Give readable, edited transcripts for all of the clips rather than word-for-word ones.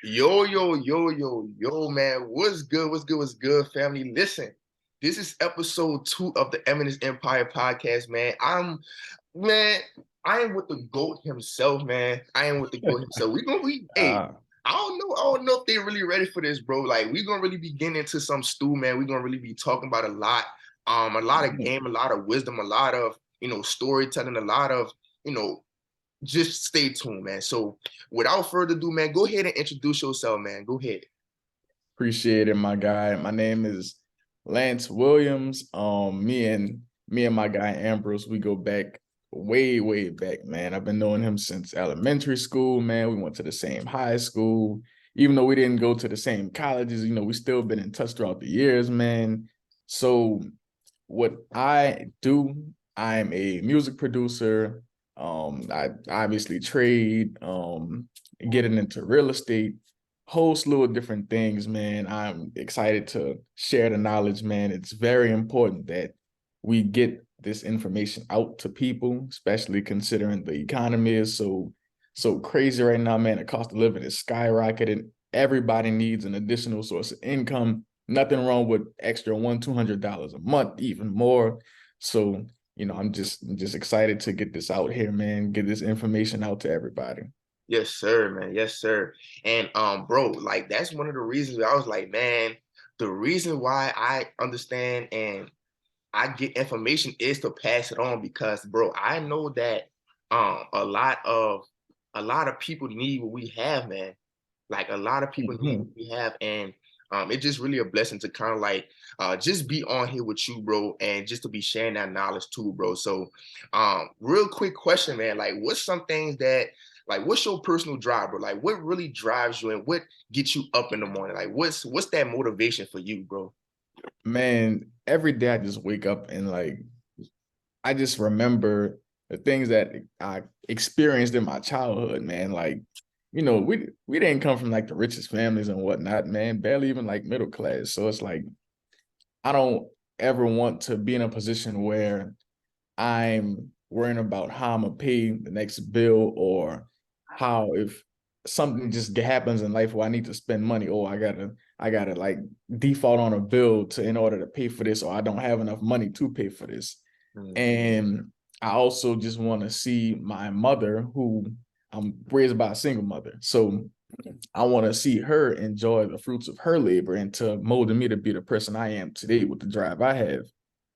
Yo, man. What's good? What's good, family? Listen, this is episode 2 of the Eminence Empire podcast, man. Man, I am with the GOAT himself, man. I am with the GOAT himself. Hey, Uh, I don't know if they're really ready for this, bro. Like, we're gonna really be getting into some stew, man. We're gonna really be talking about a lot of game, a lot of wisdom, a lot of, storytelling, a lot of, you know, just stay tuned, man. So without further ado, man, go ahead and introduce yourself, man. Go ahead. Appreciate it, my guy. My name is Lance Williams. Me and my guy Ambrose, we go back way back, man. I've been knowing him since elementary school, man. We went to the same high school. Even though we didn't go to the same colleges, we still been in touch throughout the years, man. So what I do, I'm a music producer. I obviously trade, getting into real estate, whole slew of different things, man. I'm excited to share the knowledge, man. It's very important that we get this information out to people, especially considering the economy is so crazy right now, man. The cost of living is skyrocketing. Everybody needs an additional source of income. Nothing wrong with extra $100-200 a month, even more. So, I'm just excited to get this out here, man. Get this information out to everybody. Yes, sir, man. Yes, sir. And bro, like that's one of the reasons I was like, man, the reason why I understand and I get information is to pass it on because, bro, I know that a lot of people need what we have, man. Like a lot of people need what Mhm. we have, and it's just really a blessing to kind of like just be on here with you, bro, and just to be sharing that knowledge too, bro. So, real quick question, man. Like, what's some things that like what's your personal drive, bro? Like, what really drives you and what gets you up in the morning? Like, what's that motivation for you, bro? Man, every day I just wake up and like I just remember the things that I experienced in my childhood, man. Like, we didn't come from like the richest families and whatnot, man. Barely even like middle class. So it's like I don't ever want to be in a position where I'm worrying about how I'm gonna pay the next bill or how if something just happens in life where I need to spend money, or I gotta like default on a bill to in order to pay for this, or I don't have enough money to pay for this. Mhm. And I also just want to see my mother, who I'm raised by a single mother. So I want to see her enjoy the fruits of her labor and to molding me to be the person I am today with the drive I have.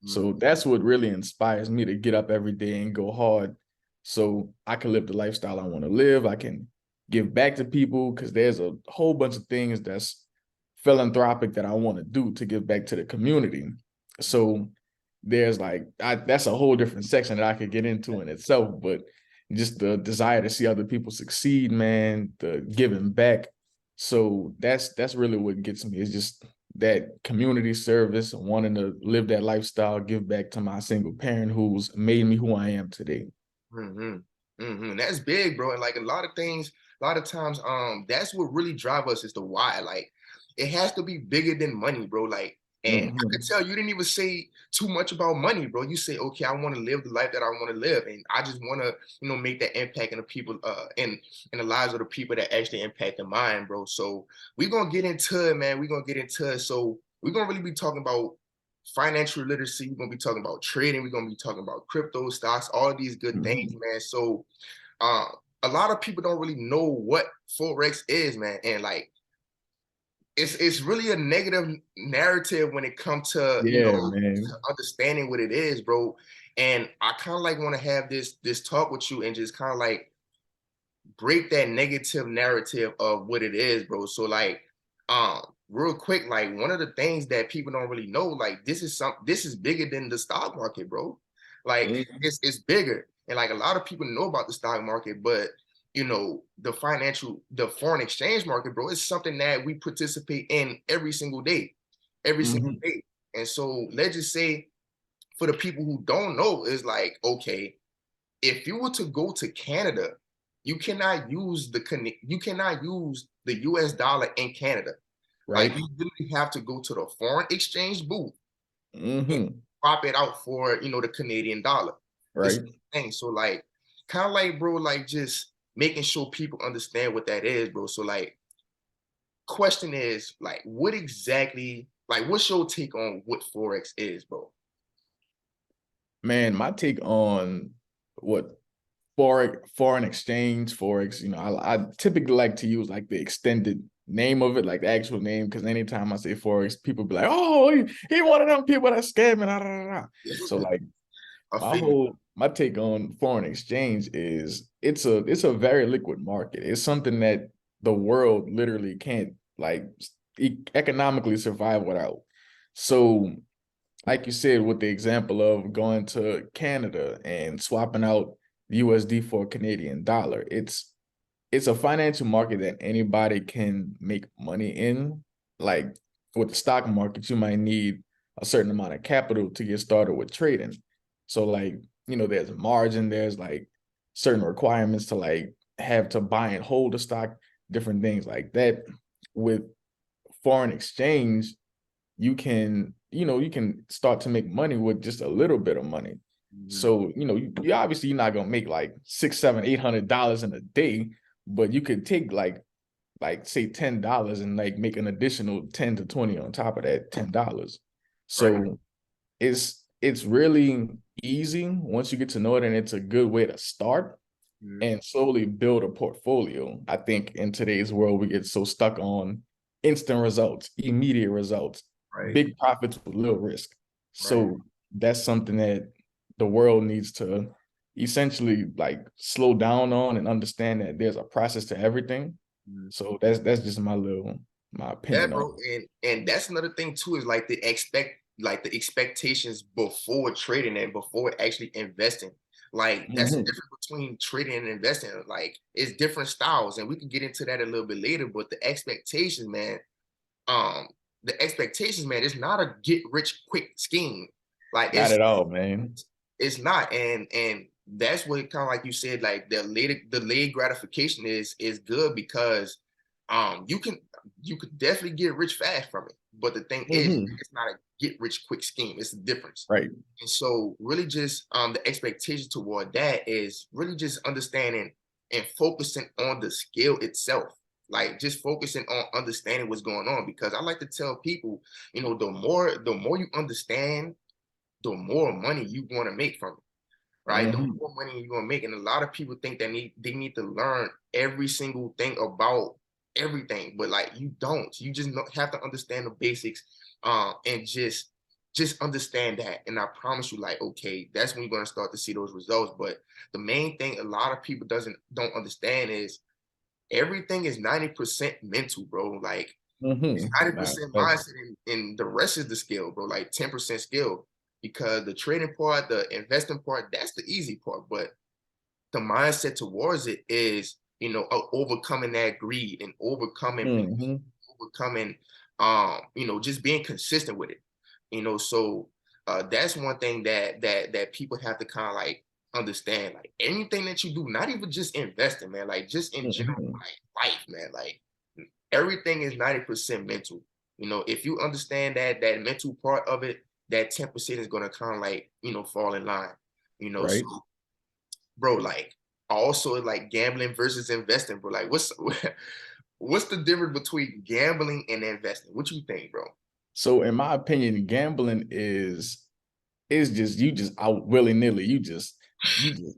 So that's what really inspires me to get up every day and go hard so I can live the lifestyle I want to live. I can give back to people because there's a whole bunch of things that's philanthropic that I want to do to give back to the community. So there's like that's a whole different section that I could get into in itself, but just the desire to see other people succeed, man, the giving back. So that's really what gets me. It's just that community service, wanting to live that lifestyle, give back to my single parent who's made me who I am today. hmm That's big, bro. And like a lot of times, that's what really drive us is the why. Like, it has to be bigger than money, bro. Like, and I could Mhm. tell you didn't even say too much about money, bro. You say, okay, I want to live the life that I want to live, and I just want to, make that impact in the people, in the lives of the people that actually impact the mind, bro. So we're gonna get into it, man. We're gonna get into it. So we're gonna really be talking about financial literacy. We're gonna be talking about trading. We're gonna be talking about crypto stocks, all of these good things, Mhm. man. So uh, a lot of people don't really know what forex is, man, and like it's really a negative narrative when it comes to Yeah, to man. understanding what it is, bro. And I kind of like want to have this talk with you and just kind of like break that negative narrative of what it is, bro. So like, real quick, like one of the things that people don't really know, like this is bigger than the stock market, bro. Like Mhm. it's bigger, and like a lot of people know about the stock market, but the foreign exchange market, bro, is something that we participate in every single Mhm. day. And so let's just say for the people who don't know, is like, okay, if you were to go to Canada, you cannot use the US dollar in Canada. Like Right. you literally have to go to the foreign exchange booth and Mhm. swap it out for the Canadian dollar. It's Right. a thing. So like kind of like bro, like just making sure people understand what that is, bro. So like question is like, what exactly, like, what's your take on what Forex is, bro? Man, my take on what foreign exchange, Forex, I typically like to use like the extended name of it, like the actual name, because anytime I say Forex, people be like, oh, he one of them people that's scamming. Da, da, da, da. So like I feel you. my take on foreign exchange is it's a very liquid market. It's something that the world literally can't like economically survive without. So like you said, with the example of going to Canada and swapping out USD for a Canadian dollar, it's a financial market that anybody can make money in. Like with the stock market, you might need a certain amount of capital to get started with trading. So like, there's a margin, there's like certain requirements to like have to buy and hold a stock, different things like that. With foreign exchange, you can start to make money with just a little bit of money. Mhm. So, you obviously you're not gonna make like six, seven, $800 in a day, but you could take like say $10 and like make an additional 10 to 20 on top of that $10. Right. So it's really easy once you get to know it, and it's a good way to start Mhm. and slowly build a portfolio. I think in today's world, we get so stuck on instant results, immediate results, Right. big profits with little risk. Right. So that's something that the world needs to essentially like slow down on and understand that there's a process to everything. Mhm. So that's just my Yeah, opinion on bro. And that's another thing too, is like the expectations before trading and before actually investing. Like it. that's the Mhm. difference between trading and investing. Like it's different styles, and we can get into that a little bit later. But the expectations, man, um, it's not a get rich quick scheme. Like Not at all, man. it's not, and that's what kind of like you said, like the delayed gratification is good because you can you could definitely get rich fast from it. But the thing is, Mhm. it's not a get rich quick scheme. It's a difference. Right. And so really just the expectation toward that is really just understanding and focusing on the skill itself. Like just focusing on understanding what's going on. Because I like to tell people, the more you understand, the more money you want to make from it, right? The Mhm. more money you're gonna make. And a lot of people think that they need to learn every single thing about everything, but like you don't. You just have to understand the basics, and just understand that. And I promise you, like, okay, that's when you're gonna start to see those results. But the main thing a lot of people don't understand is everything is 90% mental, bro. Like it's Mhm. Nah, 90% mindset, and the rest is the skill, bro. Like 10% skill. Because the trading part, the investing part, that's the easy part. But the mindset towards it is, overcoming that greed and mhm. overcoming, just being consistent with it. So that's one thing that people have to kind of like understand. Like anything that you do, not even just investing, man, like just in general, Mhm. like life, man, like everything is 90% mental. If you understand that mental part of it, that 10% is gonna kind of like, fall in line. So Right. bro, like also like gambling versus investing, bro. Like what's the difference between gambling and investing? What you think, bro? So in my opinion, gambling is just you just out willy-nilly. You just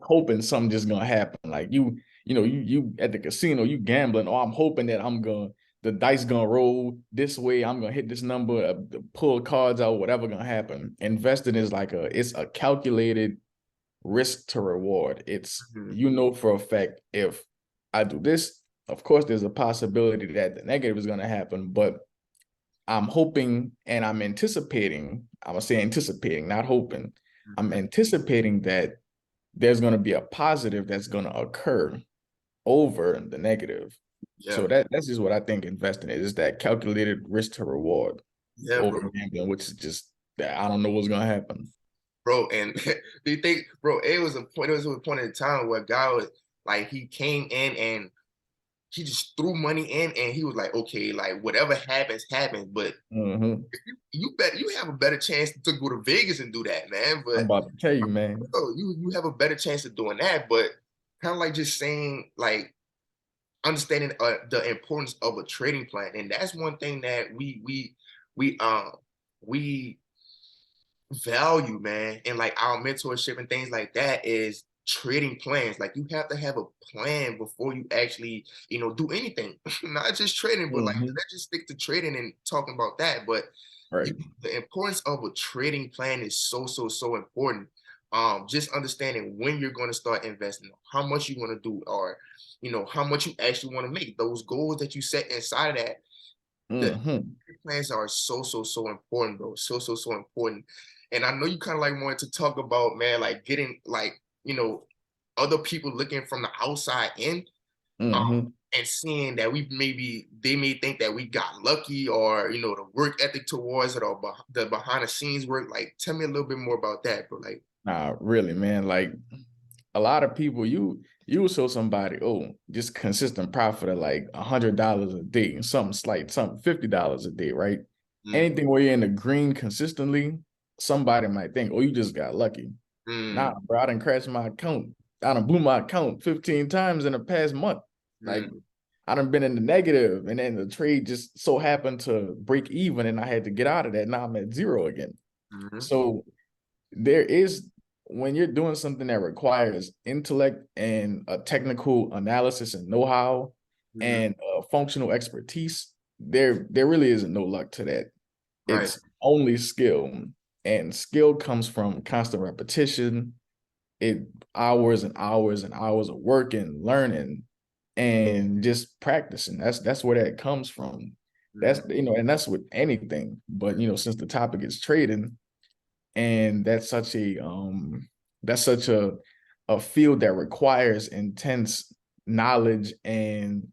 hoping something just gonna happen. Like you at the casino, you gambling, oh, I'm hoping that the dice gonna roll this way, I'm gonna hit this number, pull cards out, whatever gonna happen. Investing is like it's a calculated risk to reward. It's Mhm. for a fact if I do this, of course there's a possibility that the negative is gonna happen, but I'm hoping and I'm anticipating, I'm gonna say anticipating, not hoping. I'm Mhm. anticipating that there's gonna be a positive that's gonna occur over the negative. Yeah, So that's just what I think investing is that calculated risk to reward yeah, bro. over gambling, which is just that I don't know what's gonna happen. Bro, and do you think, bro, it was a point in time where a guy was like he came in and he just threw money in and he was like, okay, like whatever happens, happens. But Mhm. you have a better chance to go to Vegas and do that, man. I'm But about to tell you, man. you have a better chance of doing that. But kind of like just saying, like, understanding the importance of a trading plan, and that's one thing that we value, man, and like our mentorship and things like that is trading plans. Like you have to have a plan before you actually, do anything. Not just trading, but like Mhm. let's just stick to trading and talking about that. But you, Right. the importance of a trading plan is so important. Just understanding when you're going to start investing, how much you want to do, or how much you actually want to make. Those goals that you set inside of that, the Mhm. plans are so important, bro. So important. And I know you kind of like wanted to talk about, man, like getting like, other people looking from the outside in, um, Mhm. and seeing that they may think that we got lucky, or, the work ethic towards it, or the behind the scenes work. Like, tell me a little bit more about that, bro. Like, Nah, really, man. Like a lot of people, you will show somebody, oh, just consistent profit of like $100 a day, something slight, something $50 a day, right? mm, Anything where you're in the green consistently, somebody might think, oh, you just got lucky. Nah, mm, bro, I done crashed my account. I done blew my account 15 times in the past month. Like mm, I done been in the negative, and then the trade just so happened to break even, and I had to get out of that. Now I'm at zero again. mm, So there is, when you're doing something that requires intellect and a technical analysis and know-how mm, and functional expertise, there really isn't no luck to that. right. It's only skill, and skill comes from constant repetition, it hours and hours and hours of work and learning and just practicing. That's where that comes from. Mm, That's, and that's with anything. But since the topic is trading, and that's such a field that requires intense knowledge and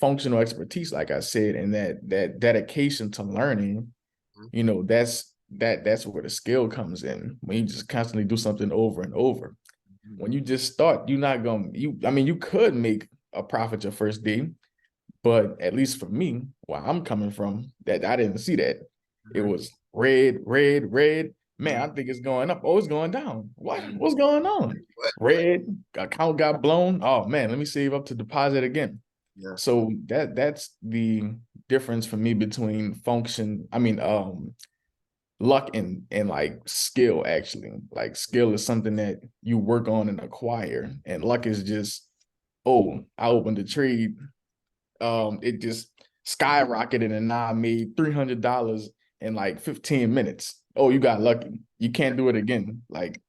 functional expertise, like I said, and that dedication to learning, mm, that's where the skill comes in. When you just constantly do something over and over, mm, when you just start, you're not gonna you I mean, you could make a profit your first day, but at least for me, where I'm coming from, that I didn't see that. It mm, was red, red, red. Man, mm, I think it's going up. Oh, it's going down. What? mm. What's going on? What? Red, account got blown. Oh man, let me save up to deposit again. Yeah. So that's the difference for me between luck and like skill. Actually, like skill is something that you work on and acquire, and luck is just, oh, I opened the trade, it just skyrocketed, and now I made $300 in like 15 minutes. Oh, you got lucky. You can't do it again. Like,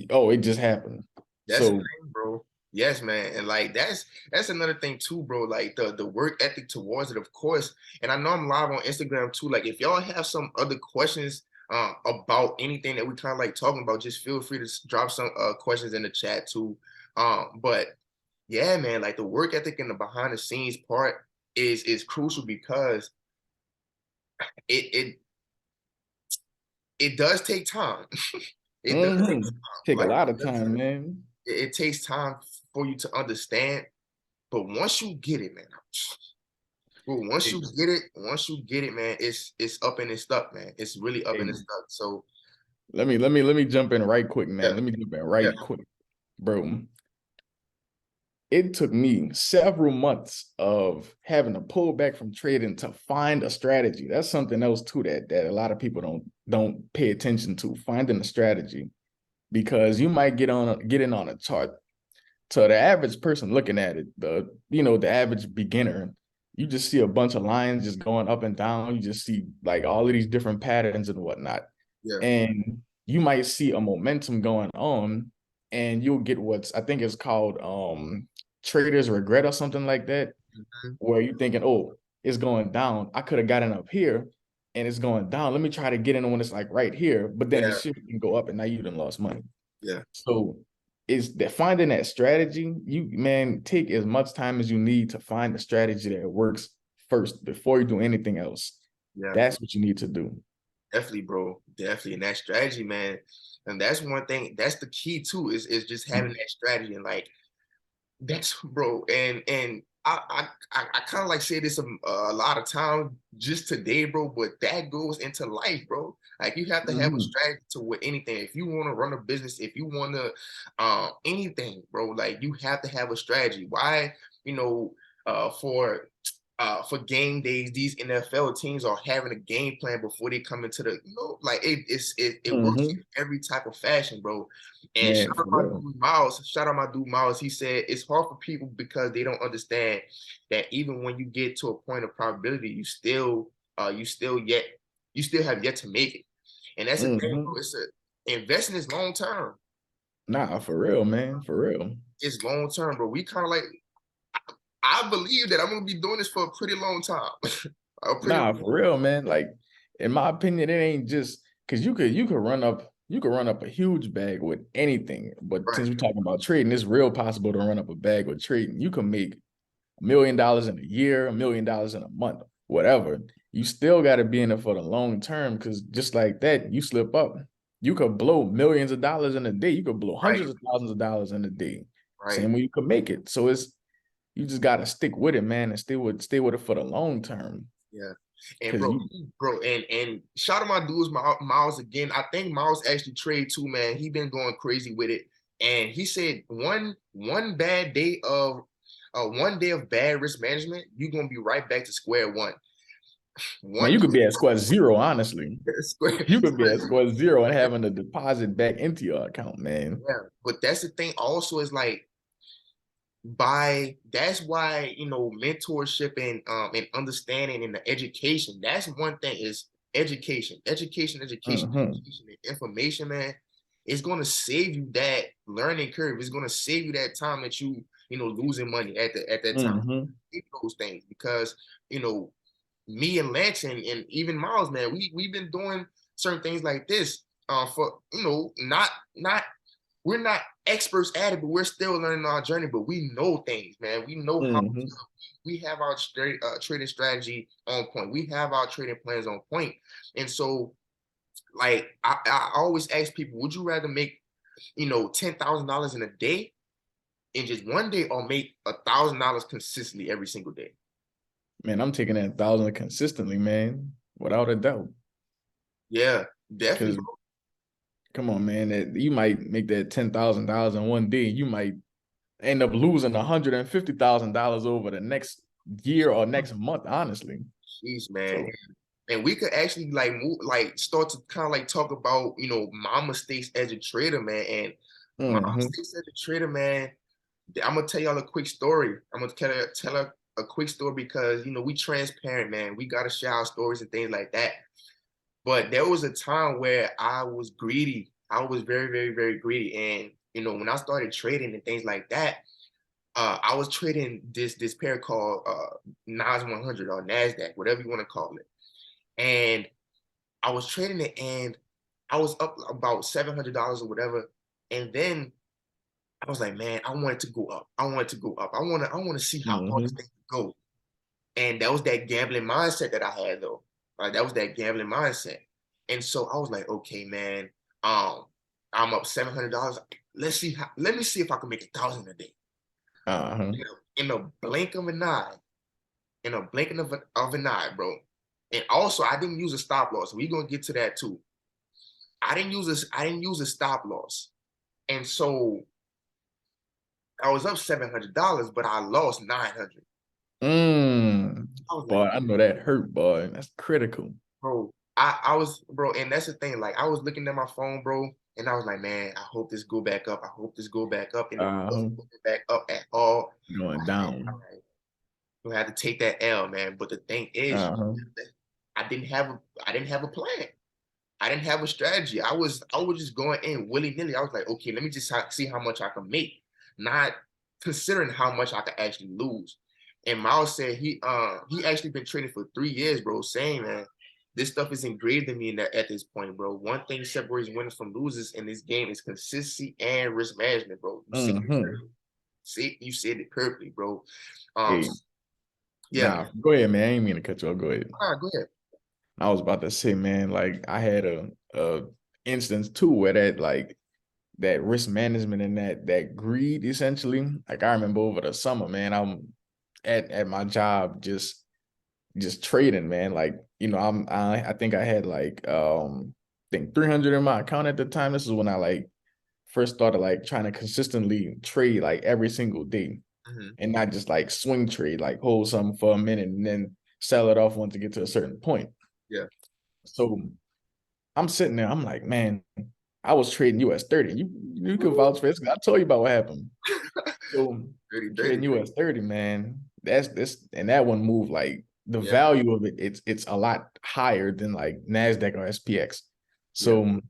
oh, it just happened. That's the So thing, bro. Yes, man. And like that's another thing too, bro. Like the work ethic towards it, of course. And I know I'm live on Instagram too. Like if y'all have some other questions about anything that we kind of like talking about, just feel free to drop some questions in the chat too. But yeah, man, like the work ethic and the behind the scenes part is crucial because it it it does take time. It does take mhm, time. take a Like lot of it, does, time, man. it takes time for you to understand. But once you get it, man, bro, Hey, once you get it, man, it's up and it's stuck, man. It's really up and it's hey, stuck. So let me jump in right quick, yeah, man. Let me jump in yeah, right quick, bro. It took me several months of having to pull back from trading to find a strategy. That's something else too that a lot of people don't pay attention to, finding a strategy, because you might get in on a chart. To the average person looking at it, the average beginner, you just see a bunch of lines just going up and down. You just see like all of these different patterns and whatnot. yeah, And you might see a momentum going on, and you'll get what's, I think it's called trader's regret or something like that, mhm, where you're thinking, oh, it's going down. I could have gotten up here and it's going down. Let me try to get in when it's like right here, but then it yeah, should can go up and now you done lost money. yeah, So is that finding that strategy, you man, take as much time as you need to find the strategy that works first before you do anything else. yeah. That's what you need to do. Definitely, bro. Definitely. And that strategy, man. And that's one thing, that's the key too, is just having that strategy. And like that's bro, and I kind of like say this a lot of times just today, bro. But that goes into life, bro. Like you have to have a Mhm. strategy to with anything. If you want to run a business, if you want to anything, bro, like you have to have a strategy. Why, you know? for game days, these NFL teams are having a game plan before they come into the, like it works Mm-hmm. in every type of fashion, bro. And Man, for real. shout out my dude Miles. He said it's hard for people because they don't understand that even when you get to a point of probability, you still have yet to make it. And that's the thing, Mm-hmm. bro. Investing is long term. Nah, for real, man. For real. It's long term, bro. We kind of like, I believe that I'm gonna be doing this for a pretty long time. a pretty Nah, for real, man. Like, in my opinion, it ain't just because you could run up a huge bag with anything. But right, since we're talking about trading, it's real possible to run up a bag with trading. You can make $1 million in a year, $1 million in a month, whatever. You still got to be in it for the long term because just like that, you slip up. You could blow millions of dollars in a day. You could blow right, hundreds of thousands of dollars in a day. right. Same way you could make it. So you just gotta stick with it, man, and stay with it for the long term. Yeah. And Cause bro, you and shout out my dudes, Miles again. I think Miles actually trade too, man. He been going crazy with it. And he said one day of bad risk management, you're gonna be right back to square one. man, One you could be at square zero, honestly. square, You could be at square zero and having a deposit back into your account, man. yeah. But that's the thing also is like that's why mentorship and understanding and the education, that's one thing, is Mm-hmm. education and information, man. It's going to save you that learning curve. It's going to save you that time that losing money at that time. Mm-hmm. Those things, because you know me and Lance and even Miles, man, we've been doing certain things like this for not we're not experts at it, but we're still learning our journey. But we know things, man. We know how Mm-hmm. we have our trading strategy on point. We have our trading plans on point. And so, like, I always ask people, would you rather make, $10,000 in a day in just one day, or make $1,000 consistently every single day? Man, I'm taking that 1,000 consistently, man, without a doubt. Yeah, definitely, Cause come on, man, that you might make that $10,000 in one day. You might end up losing $150,000 over the next year or next month, honestly. jeez, man. So And we could actually like move, like start to kind of like talk about, my mistakes as a trader, man. And my mm-hmm. mistakes as a trader, man. I'm gonna tell y'all a quick story. I'm gonna tell a quick story because we transparent, man. We gotta share our stories and things like that. But there was a time where I was greedy. I was very, very, very greedy. And when I started trading and things like that, I was trading this pair called Nas 100 or Nasdaq, whatever you want to call it. And I was trading it, and I was up about $700 or whatever. And then I was like, man, I want it to go up. I want it to go up. I want to see how far this Mm-hmm. thing can go. And that was that gambling mindset that I had, though. Like, that was that gambling mindset. And so I was like, okay, man, I'm up $700. Let me see if I can make 1,000 a day. Uh-huh. In a blink of an eye. In a blink of an eye, bro. And also, I didn't use a stop loss. We're gonna get to that too. I didn't use a stop loss. And so I was up $700, but I lost 900. Mm. I was Boy, like, I know that hurt, boy. That's critical. bro, I was, bro, and that's the thing. Like, I was looking at my phone, bro, and I was like, man, I hope this go back up. I hope this go back up. And it Uh-huh. wasn't going back up at all. Going I said, all down. right, we had to take that L, man. But the thing is, Uh-huh. I didn't have a plan. I didn't have a strategy. I was just going in willy nilly. I was like, okay, let me just see how much I can make, not considering how much I could actually lose. And Miles said he actually been trading for 3 years, bro. Saying, man, this stuff is engraved in me at this point, bro. One thing separates winners from losers in this game is consistency and risk management, bro. Mm-hmm. You said it perfectly, bro. Um, Hey, yeah, nah, go ahead, man. I ain't mean to cut you off. Go ahead. go ahead. I was about to say, man, like I had a instance too where that risk management and that greed essentially. Like I remember over the summer, man, I'm at my job just trading, man. Like, I think I had I think 300 in my account at the time. This is when I like first started like trying to consistently trade like every single day. Mhm. and not just like swing trade, like hold something for a minute and then sell it off once to get to a certain point. Yeah. So I'm sitting there, I'm like, man, I was trading US 30. You can vouch for this. I told you about what happened. So Dirty, dirty. trading US 30, man. That's this and that one move, like the Yeah. value of it, it's a lot higher than like NASDAQ or SPX. Yeah. So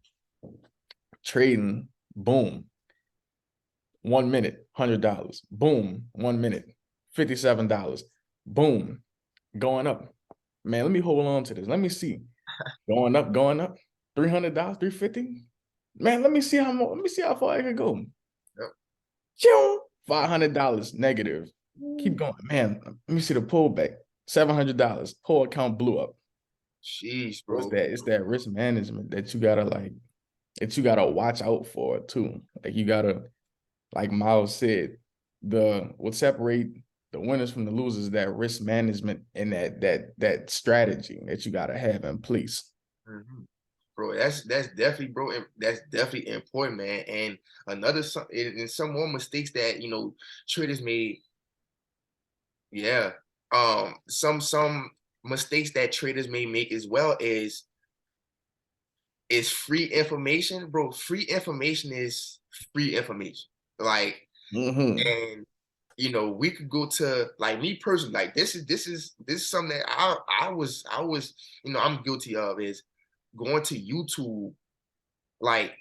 trading, boom, 1 minute, $100. Boom, 1 minute, $57. Boom, going up. Man, let me hold on to this. Let me see. Going up, $300, 350. Man, let me see how far I can go. Yep. $500 negative. Keep going. Man, let me see the pullback. $700. Whole account blew up. Jeez, So it's bro. that risk management that you gotta watch out for too. Like you gotta, like Miles said, the what separate the winners from the losers is that risk management and that strategy that you gotta have in place. Mhm. Bro, that's definitely, bro. That's definitely important, man. And and some more mistakes that traders made. Yeah. Some mistakes that traders may make as well is free information, bro. Free information is free information. Like, Mm-hmm. and we could go to, like, me personally, like, this is something that I was I'm guilty of, is going to YouTube. Like,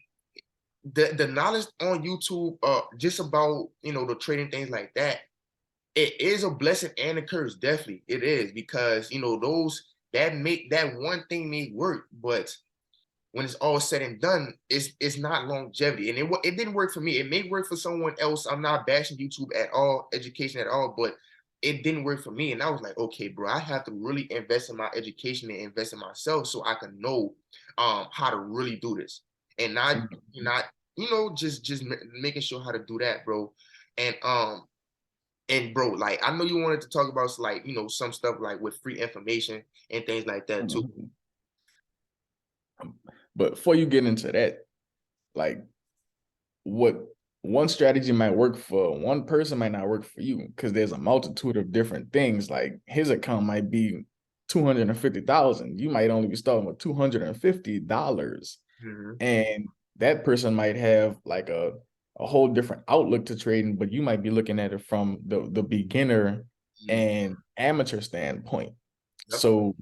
the knowledge on YouTube, just about the trading, things like that, it is a blessing and a curse. Definitely it is, because those that make that one thing may work, but when it's all said and done, it's not longevity. And it didn't work for me. It may work for someone else. I'm not bashing YouTube at all, education at all, but it didn't work for me. And I was like, okay, bro, I have to really invest in my education and invest in myself so I can know how to really do this, and not just making sure how to do that, bro. And bro, like, I know you wanted to talk about, like, some stuff like with free information and things like that too. Mm-hmm. But before you get into that, like what one strategy might work for one person might not work for you because there's a multitude of different things. Like his account might be 250,000. You might only be starting with $250. Hmm. And that person might have like a whole different outlook to trading, but you might be looking at it from the beginner and amateur standpoint. Yep. So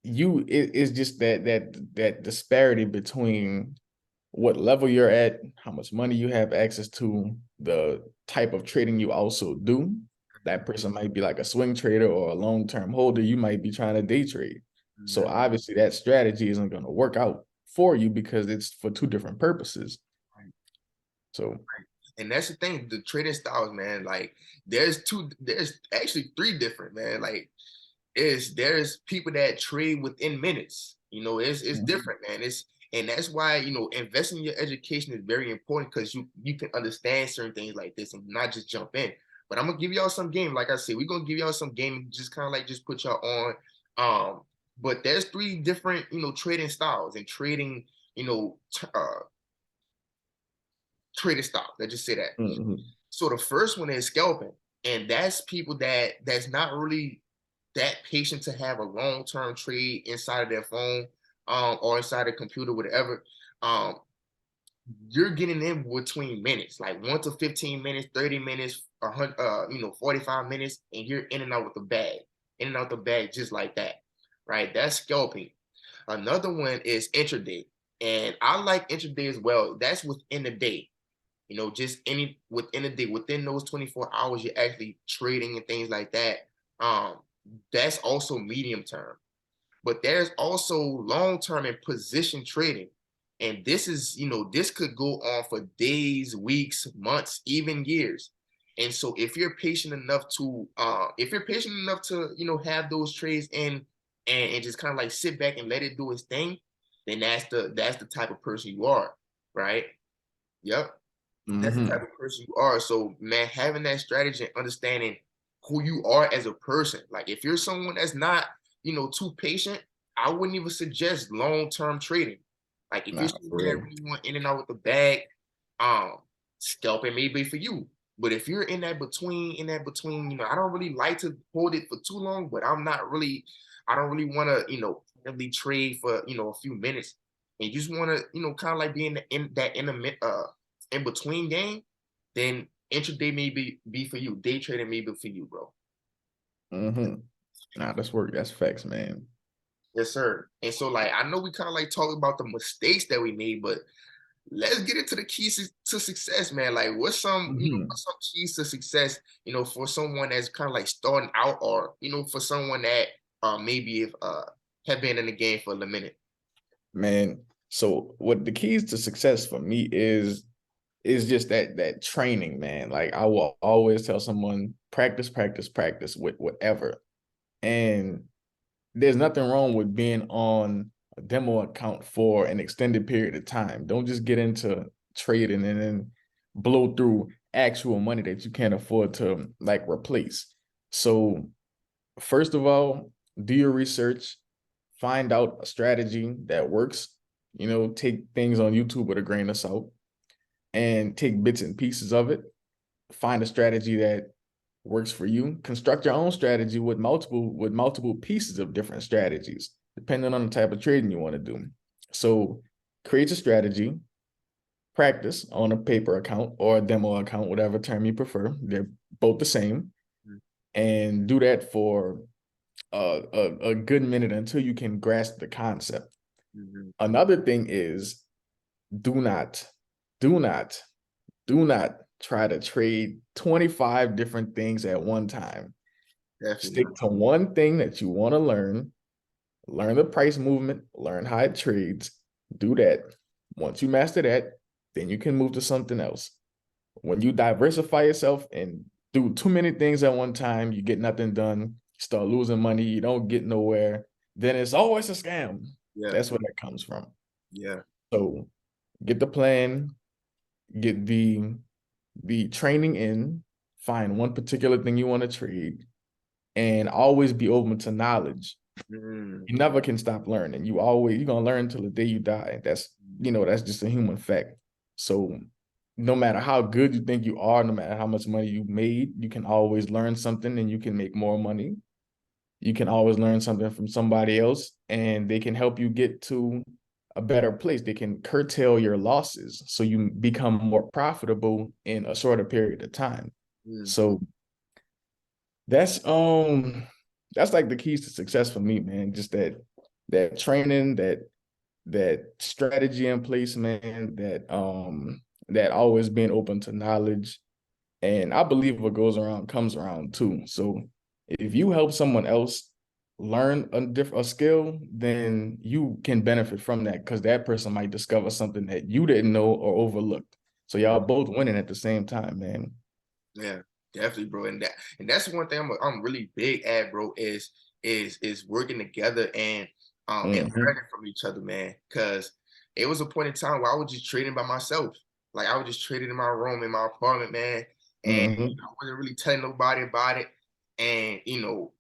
it's just that disparity between what level you're at, how much money you have access to, the type of trading you also do. That person might be like a swing trader or a long-term holder. You might be trying to day trade. So Mhm. obviously that strategy isn't going to work out for you because it's for two different purposes. Right. So And that's the thing, the trading styles, man. Like, there's actually three different, man. Like, there's people that trade within minutes. It's mhm, different, man. And that's why investing in your education is very important, because you can understand certain things like this and not just jump in. But I'm gonna give y'all some game. Like I said, we're gonna give y'all some game, just kind of like just put y'all on. But there's three different trading styles and trading you know t- uh trading styles. Let's just say that. mhm, So the first one is scalping, and that's people that's not really that patient to have a long-term trade inside of their phone, or inside a computer, whatever. Um, you're getting in between minutes, like 1 to 15 minutes, 30 minutes, 45 minutes, and you're in and out with the bag, in and out the bag just like that, right? That's scalping. Another one is intraday, and I like intraday as well. That's within the day, just any within a day, within those 24 hours, you're actually trading and things like that. Um, that's also medium term. But there's also long term and position trading. And this could go on for days, weeks, months, even years. And so if you're patient enough to, have those trades in, and just kind of like sit back and let it do its thing, then that's the type of person you are, right? Yep. That's the type mhm. of person you are. So, man, having that strategy and understanding who you are as a person. Like, if you're someone that's not, too patient, I wouldn't even suggest long-term trading. Like, if you're Nah, someone for that real. really want in and out with the bag, um, scalping may be for you. But if you're in that between, I don't really like to hold it for too long, but I don't really want to, really trade for, a few minutes. And you just want to, kind of like be in between game, then intraday may be for you. Day trading may be for you, bro. Mm-hmm. Nah, that's work. That's facts, man. Yes, sir. And so like I know we kind of like talk about the mistakes that we made, but let's get into the keys to success, man. Like Mhm. what's some keys to success, for someone that's kind of like starting out, or for someone that maybe if have been in the game for a minute. Man, so what the keys to success for me is just that training, man. Like I will always tell someone practice, practice, practice with whatever. And there's nothing wrong with being on a demo account for an extended period of time. Don't just get into trading and then blow through actual money that you can't afford to like replace. So first of all, do your research, find out a strategy that works. Take things on YouTube with a grain of salt and take bits and pieces of it. Find a strategy that works for you. Construct your own strategy with multiple pieces of different strategies, depending on the type of trading you want to do. So create a strategy, practice on a paper account or a demo account, whatever term you prefer. They're both the same. And do that for a good minute until you can grasp the concept. Mm-hmm. Another thing is do not, do not, do not try to trade 25 different things at one time. Definitely Stick not. to one thing that you want to learn the price movement, learn how it trades, do that. Once you master that, then you can move to something else. When you diversify yourself and do too many things at one time, you get nothing done, start losing money, you don't get nowhere, then it's always a scam. Yeah, That's where that comes from. yeah. So get the plan, get the training in, find one particular thing you want to trade, and always be open to knowledge. Mm-hmm. You never can stop learning. You're gonna learn till the day you die. That's just a human fact. So no matter how good you think you are, no matter how much money you made, you can always learn something and you can make more money. You can always learn something from somebody else and they can help you get to a better place. They can curtail your losses so you become more profitable in a shorter period of time. Mm-hmm. So that's that's like the keys to success for me, man. Just that training, that strategy in place, man, that always being open to knowledge. And I believe what goes around comes around too. So if you help someone else learn a skill, then you can benefit from that because that person might discover something that you didn't know or overlooked. So y'all both winning at the same time, man. Yeah, definitely, bro. And that's one thing I'm really big at, bro, is working together and Mm-hmm. learning from each other, man. Cause it was a point in time where I was just trading by myself. Like I was just trading in my room in my apartment, man. And Mm-hmm. I wasn't really telling nobody about it. And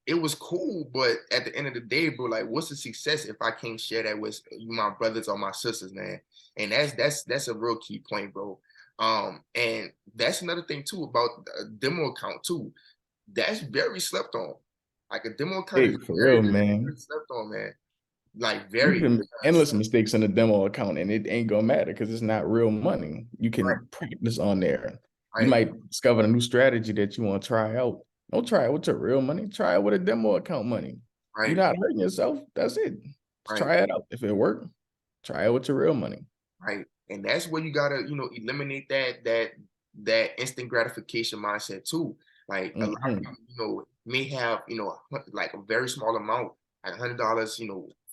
it was cool, but at the end of the day, bro, like what's the success if I can't share that with you, my brothers or my sisters, man? And that's a real key point, bro. And that's another thing too about a demo account too. That's very slept on. Like a demo account is Hey, for very, real, very, very man. slept on, man. Like You very can make because endless mistakes in a demo account and it ain't gonna matter because it's not real money. You right, can practice on there. You right, might discover a new strategy that you want to try out. Don't try it with your real money. Try it with a demo account money. You're right, not hurting yourself. That's it. Just right, try it out. If it works, try it with your real money. right. And that's where you gotta, eliminate that instant gratification mindset too. Like a lot of Mm-hmm. people, may have, like a very small amount, like $100,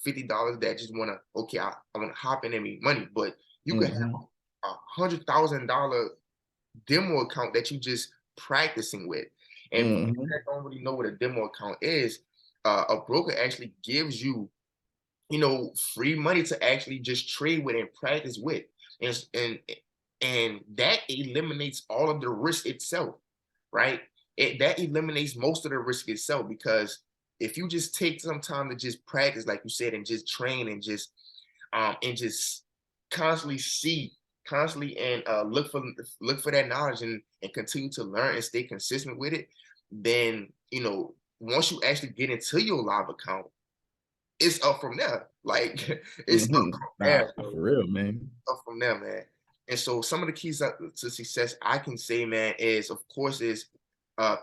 $50 that just wanna, okay, I wanna hop in and make money. But you could have Mm-hmm. $100,000 demo account that you just practicing with. And for people Mm-hmm. that don't really know what a demo account is, a broker actually gives you, free money to actually just trade with and practice with. And that eliminates all of the risk itself, right? That eliminates most of the risk itself because if you just take some time to just practice, like you said, and just train and just constantly see constantly and look for that knowledge and continue to learn and stay consistent with it, then once you actually get into your live account, it's up from there. Like it's up Mm-hmm. from Nah, there, bro. for real, man. Up from there, man. And so some of the keys to success I can say, man, is of course is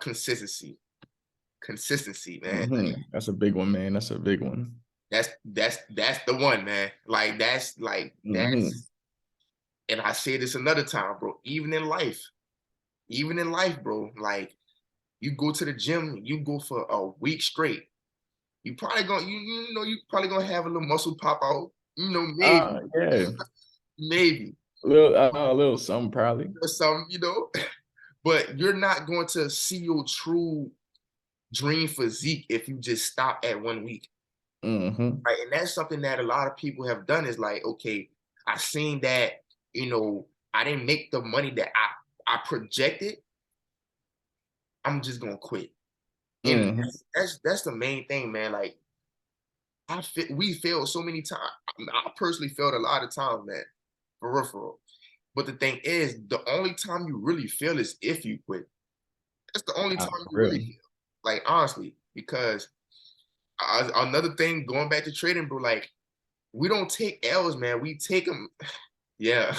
consistency. Consistency, man. Mm-hmm. That's a big one, man. That's a big one. That's the one, man. Mm-hmm. And I say this another time, bro. Even in life, bro. Like you go to the gym, you go for a week straight. You probably gonna you probably gonna have a little muscle pop out. Maybe, Yeah. maybe A little something probably. or some, but you're not going to see your true dream physique if you just stop at 1 week. Mm-hmm. Right. And that's something that a lot of people have done is like, okay, I seen that, I didn't make the money that I projected. I'm just gonna quit. And Mm-hmm. that's the main thing, man. Like we failed so many times. I personally failed a lot of times, man. For real, for real. But the thing is, the only time you really fail is if you quit. That's the only Nah, time for you really real. fail. Like honestly, because another thing, going back to trading, bro, like we don't take L's, man. We take them. Yeah.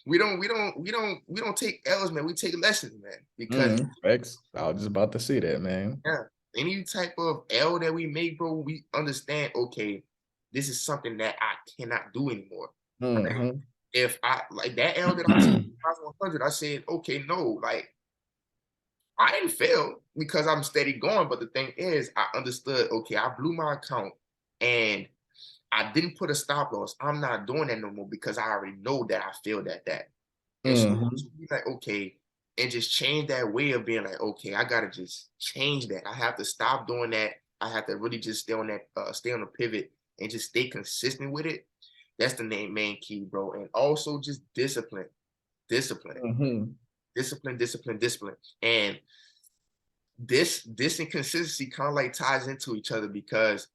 We don't take L's, man. We take lessons, man. Because Mm-hmm. Facts. I was just about to say that, man. yeah, any type of L that we make, bro, we understand, okay, this is something that I cannot do anymore. Right? Mm-hmm. If I like that L that I took 100, I said, okay, no, like I didn't fail because I'm steady going. But the thing is, I understood, okay, I blew my account and I didn't put a stop loss. I'm not doing that no more because I already know that I failed at that. And so Mm-hmm. to be like, okay, and just change that way of being like, okay, I gotta just change that. I have to stop doing that. I have to really just stay on the pivot and just stay consistent with it. That's the main key, bro. And also just discipline, discipline, Mm-hmm. discipline, discipline, discipline. And this inconsistency kind of like ties into each other because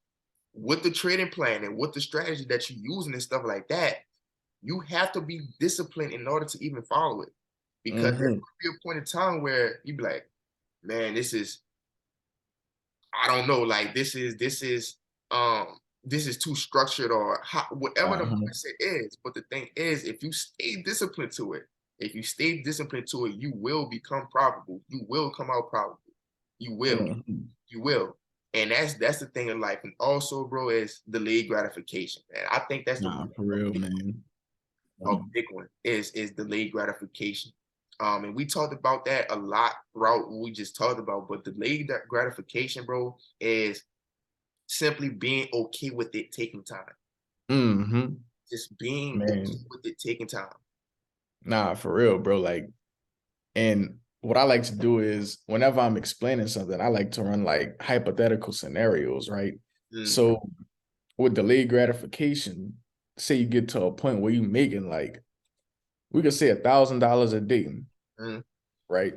with the trading plan and with the strategy that you're using and stuff like that, you have to be disciplined in order to even follow it. Because there's Mm-hmm. gonna be a point in time where you be like, man, I don't know, like this is too structured or whatever the Uh-huh. mindset is. But the thing is, if you stay disciplined to it, if you stay disciplined to it, you will become profitable. You will come out profitable. You will. Mm-hmm. You will. And that's the thing in life. And also, bro, is delayed gratification. And I think that's Nah, for real, man. a big one is delayed gratification. And we talked about that a lot throughout what we just talked about. But delayed gratification, bro, is simply being okay with it taking time. Mm-hmm. Just being okay Man. with it taking time. Nah, for real, bro. Like, and what I like to do is whenever I'm explaining something, I like to run like hypothetical scenarios, right? Mm, So with delayed gratification, say you get to a point where you're making like, we could say $1,000 a day, mm, right?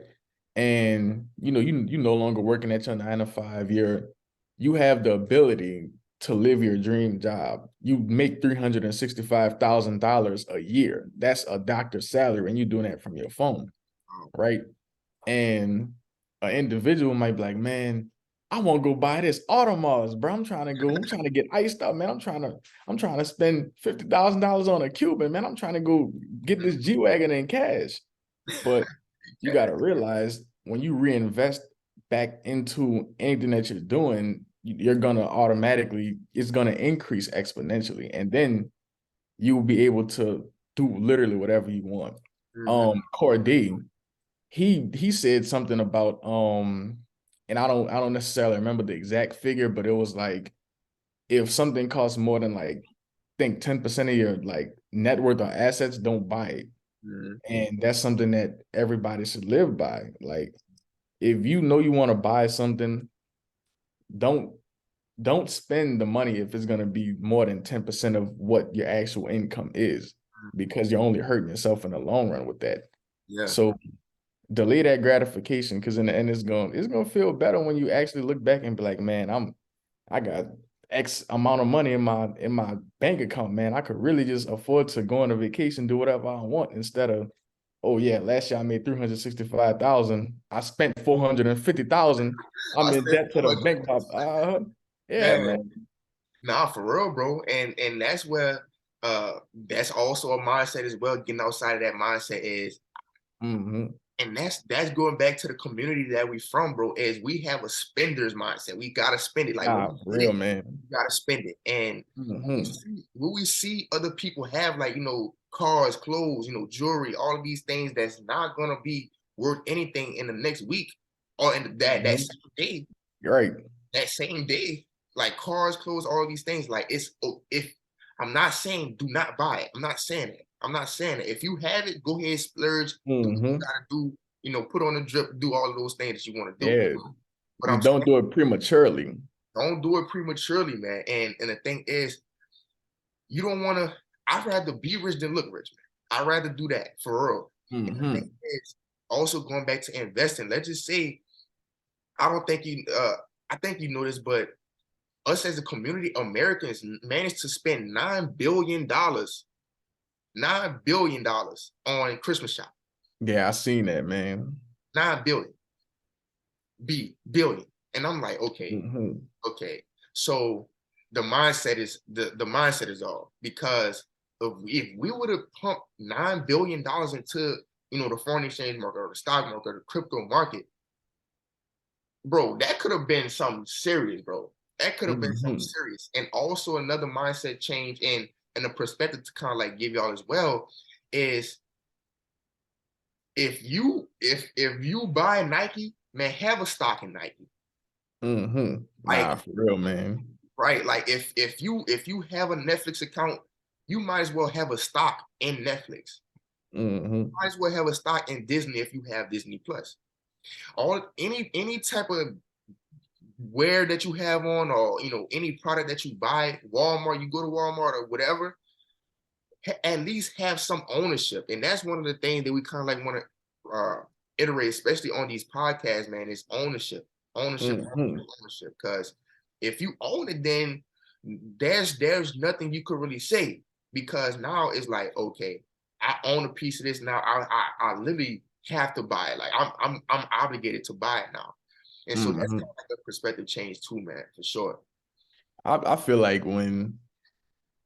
And you no longer working at your 9 to 5. You have the ability to live your dream job. You make $365,000 a year. That's a doctor's salary, and you're doing that from your phone, oh, right? And an individual might be like, man, I want to go buy this Audemars, bro. I'm trying to get iced up, man. I'm trying to spend $50,000 on a Cuban, man. I'm trying to go get this G-Wagon in cash. But you got to realize when you reinvest back into anything that you're doing, you're going to automatically, it's going to increase exponentially. And then you will be able to do literally whatever you want. mhm, Corday, he said something about and I don't necessarily remember the exact figure, but it was like if something costs more than like think 10% of your like net worth or assets, don't buy it. mhm, And that's something that everybody should live by. Like if you know you want to buy something, don't don't spend the money if it's going to be more than 10% of what your actual income is, because you're only hurting yourself in the long run with that. yeah. So delay that gratification, because in the end it's going to feel better when you actually look back and be like, man, I got X amount of money in my bank account, man. I could really just afford to go on a vacation, do whatever I want instead of, oh yeah, last year I made 365,000. I spent 450,000. I I'm in spent debt to the 400. bank. Yeah, Man, man. nah, for real, bro. And that's where that's also a mindset as well. Getting outside of that mindset is, Hmm. and that's going back to the community that we from, bro, is we have a spender's mindset. We gotta spend it. Like when Nah, we for get real, it, man. you gotta spend it. And Hmm. when we see other people have, like, cars, clothes, jewelry, all of these things that's not gonna be worth anything in the next week or in that Hmm. same day, Right. like cars, clothes, all of these things. Like, if I'm not saying do not buy it. I'm not saying it. I'm not saying it. If you have it, go ahead, splurge, do what you Hmm. gotta do, put on a drip, do all of those things that you want to do. Yeah. But You I'm don't saying, do it prematurely. don't do it prematurely, man. And the thing is, you don't want to. I'd rather be rich than look rich, man. I'd rather do that for real. And the thing Hmm. is, also going back to investing. Let's just say, I don't think you. I think you know this, but us as a community, Americans managed to spend $9 billion on Christmas shopping. Yeah, I seen that, man. 9 billion, billion, and I'm like, okay, Hmm. okay. So the mindset is off, because if we would have pumped $9 billion into the foreign exchange market or the stock market or the crypto market, bro, that could have been something serious, bro. That could have been something Hmm. serious. And also another mindset change and a perspective to kind of like give y'all as well is, if you buy Nike, man, have a stock in Nike. Hmm. Like, Nah, for real, man. right, like if you have a Netflix account, you might as well have a stock in Netflix. Hmm. Might as well have a stock in Disney if you have Disney Plus. All any type of wear that you have on, or any product that you buy, Walmart, you go to Walmart or whatever, at least have some ownership. And that's one of the things that we kind of like want to iterate, especially on these podcasts, man, is ownership. Ownership, Hmm. ownership. Because if you own it, then there's nothing you could really say, because now it's like, okay, I own a piece of this now. I literally have to buy it. Like, I'm obligated to buy it now. And so that's kind Hmm. of like a perspective change too, man, for sure. I feel like when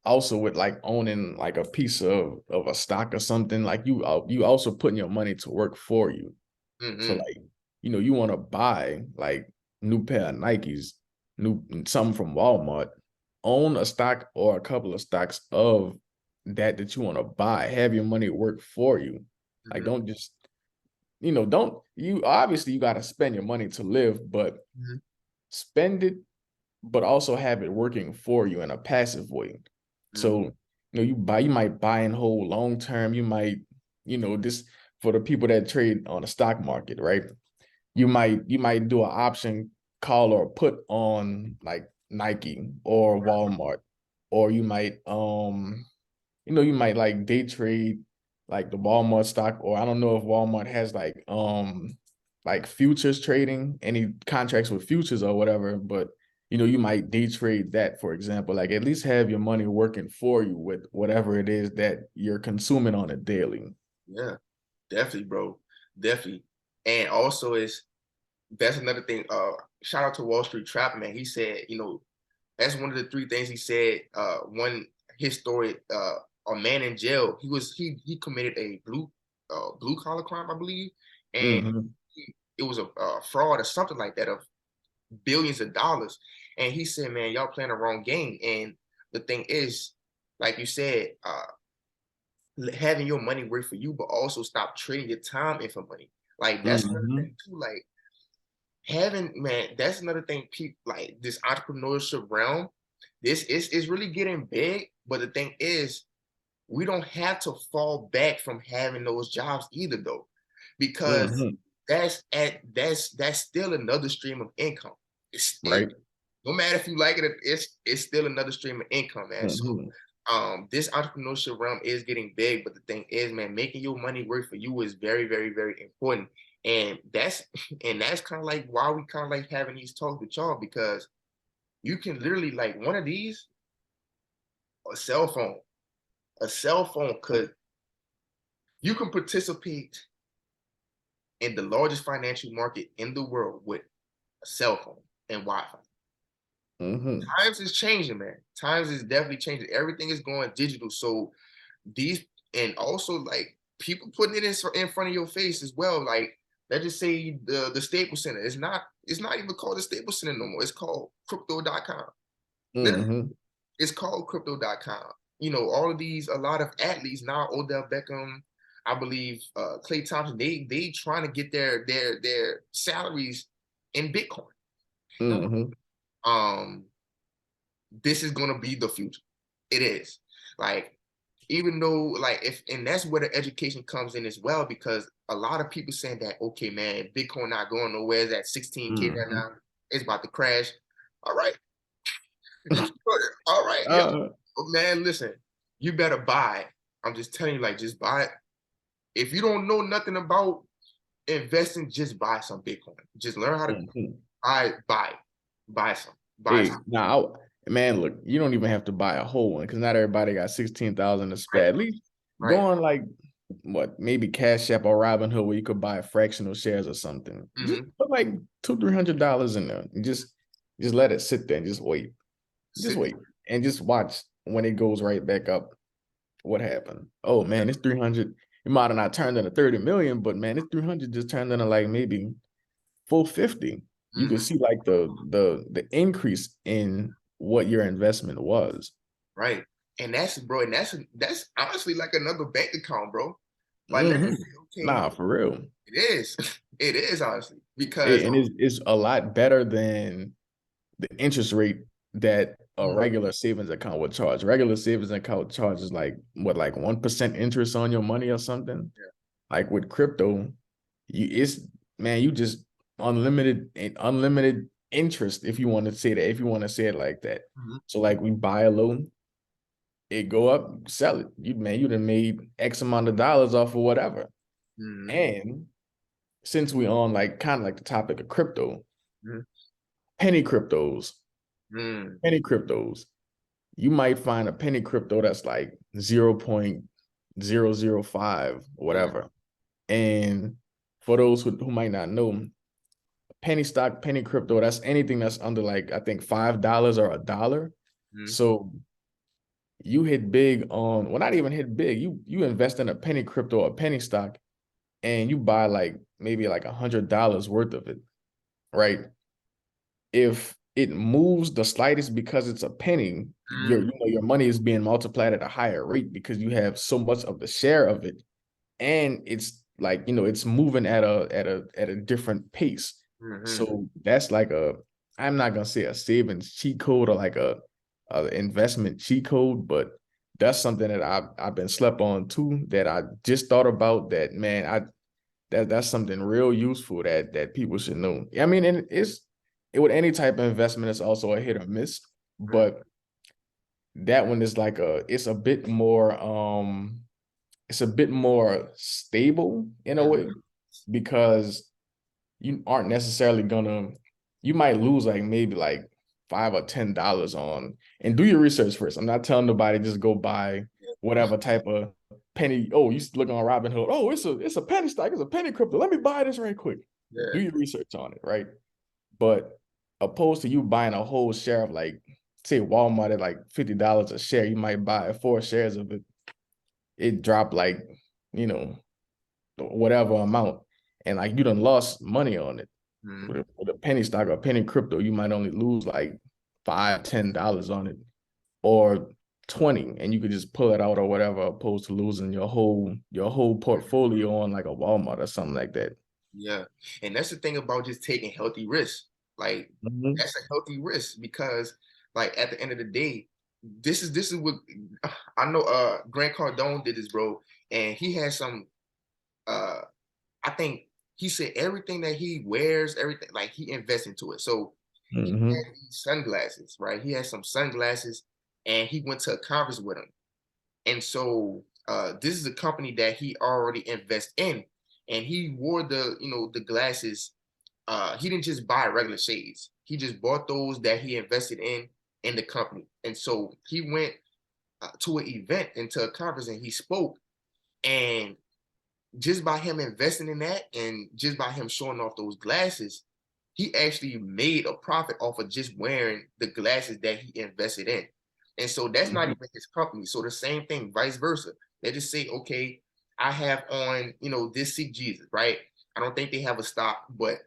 also with like owning like a piece of a stock or something, like you also putting your money to work for you. So Hmm. like, you want to buy like new pair of Nikes, new something from Walmart, own a stock or a couple of stocks of that you want to buy. Have your money work for you. Like Hmm. don't just, don't you obviously you got to spend your money to live, but Hmm. spend it, but also have it working for you in a passive way. Hmm. So, you might buy and hold long term. You might, this for the people that trade on the stock market, right? You might do an option call or put on like Nike or Walmart, or you might like day trade like the Walmart stock, or I don't know if Walmart has like futures trading, any contracts with futures or whatever, but you might day trade that, for example. Like at least have your money working for you with whatever it is that you're consuming on a daily. Yeah, definitely, bro. Definitely. And also is that's another thing. Shout out to Wall Street Trap, man. He said, that's one of the three things he said. One, his story, a man in jail. He committed a blue collar crime, I believe, and Hmm. it was a fraud or something like that of billions of dollars. And he said, man, y'all playing the wrong game. And the thing is, like you said, having your money work for you, but also stop trading your time in for money. Like, that's another Hmm. thing too. Like, having, man, that's another thing. People like this entrepreneurship realm. This is really getting big. But the thing is, we don't have to fall back from having those jobs either, though, because Hmm. that's still another stream of income. Right. No matter if you like it, it's still another stream of income, man. So Hmm. this entrepreneurship realm is getting big, but the thing is, man, making your money work for you is very, very, very important. And that's kind of like why we kind of like having these talks with y'all, because You can literally like one of these, a cell phone. A cell phone could you can participate in the largest financial market in the world with a cell phone and Wi-Fi. Mm-hmm. Times is changing, man. Times is definitely changing. Everything is going digital. So these and also like people putting it in front of your face as well. Like let's just say the Staples Center. It's not even called the Staples Center no more. It's called crypto.com. Literally, Mm-hmm. it's called crypto.com. You know, all of these, a lot of athletes now, Odell Beckham, I believe Clay Thompson, they trying to get their salaries in Bitcoin. Mm-hmm. Um, this is gonna be the future. It is. Like, even though, like, if and that's where the education comes in as well, because a lot of people saying that, okay, man, Bitcoin not going nowhere, it's at 16K right Mm-hmm. now, it's about to crash. All right, all right, yo, uh, man, listen, you better buy. I'm just telling you, like, just buy it. If you don't know nothing about investing, just buy some Bitcoin. Just learn how to mhm. buy some, buy some. Hey, now, man, look, you don't even have to buy a whole one because not everybody got 16,000 to spare. Right, At least go right. on like what, maybe Cash App or Robinhood where you could buy fractional shares or something. Just Mm-hmm. put like $200-300 in there and just let it sit there and just wait. Just Sit. wait and just watch when it goes right back up. What happened? Oh man, it's 300. It might have not turned into 30 million, but man, it's 300 just turned into like maybe 450. You can Mm-hmm. see like the increase in what your investment was. Right. And that's bro, and that's honestly like another bank account, bro. Like let's just Mhm. say, okay, Nah, for real. it is. It is honestly because And it's a lot better than the interest rate that a mm, regular savings account would charge. Regular savings account charges like what, like 1% interest on your money or something. yeah. Like with crypto, it's man, you just unlimited interest if you want to say that, if you want to say it like that. Mhm. So like we buy a loan, it go up, sell it. You done made X amount of dollars off of whatever. Mhm. And since we on like kind of like the topic of crypto, Mhm. penny cryptos, Mhm. penny cryptos, you might find a penny crypto that's like 0.005, Mhm. whatever. And for those who might not know, penny stock, penny crypto, that's anything that's under like I think $5 or $1. Mhm. So you hit big on, well, not even hit big. You invest in a penny crypto or penny stock, and you buy like maybe like $100 worth of it, right? If it moves the slightest because it's a penny, Mhm. your money is being multiplied at a higher rate because you have so much of the share of it, and it's like it's moving at a different pace. Mhm. So that's like I'm not gonna say a savings cheat code or like a investment cheat code, but that's something that I've been slept on too, that I just thought about, that man, that's something real useful that people should know. I mean, and with any type of investment, it's also a hit or miss, Mhm. but that one is like it's a bit more it's a bit more stable in a Mhm. way, because you aren't necessarily gonna, you might lose like maybe like $5 or $10 on, and do your research first. I'm not telling nobody just go buy whatever type of penny. Oh, you look on Robinhood. Oh, it's a penny stock, it's a penny crypto. Let me buy this right quick. Yeah. Do your research on it, right? But opposed to you buying a whole share of like, say Walmart at like $50 a share, you might buy 4 shares of it. It dropped like, you know, whatever amount, and like you done lost money on it. Mhm. With a penny stock or penny crypto, you might only lose like $5-10 on it, or 20, and you could just pull it out or whatever, opposed to losing your whole portfolio on like a Walmart or something like that. Yeah. And that's the thing about just taking healthy risks. Like Mhm. that's a healthy risk because like at the end of the day, this is what I know Grant Cardone did this, bro. And he has some uh I think he said everything that he wears, everything like he invests into it. So he Mhm. had these sunglasses, right? He had some sunglasses and he went to a conference with him. And so this is a company that he already invests in. And he wore the glasses. He didn't just buy regular shades. He just bought those that he invested in the company. And so he went to an event, into a conference, and he spoke. And just by him investing in that, and just by him showing off those glasses, he actually made a profit off of just wearing the glasses that he invested in. And so that's not Mhm. even his company. So the same thing, vice versa. They just say, okay, I have on, this Seek Jesus, right? I don't think they have a stock, but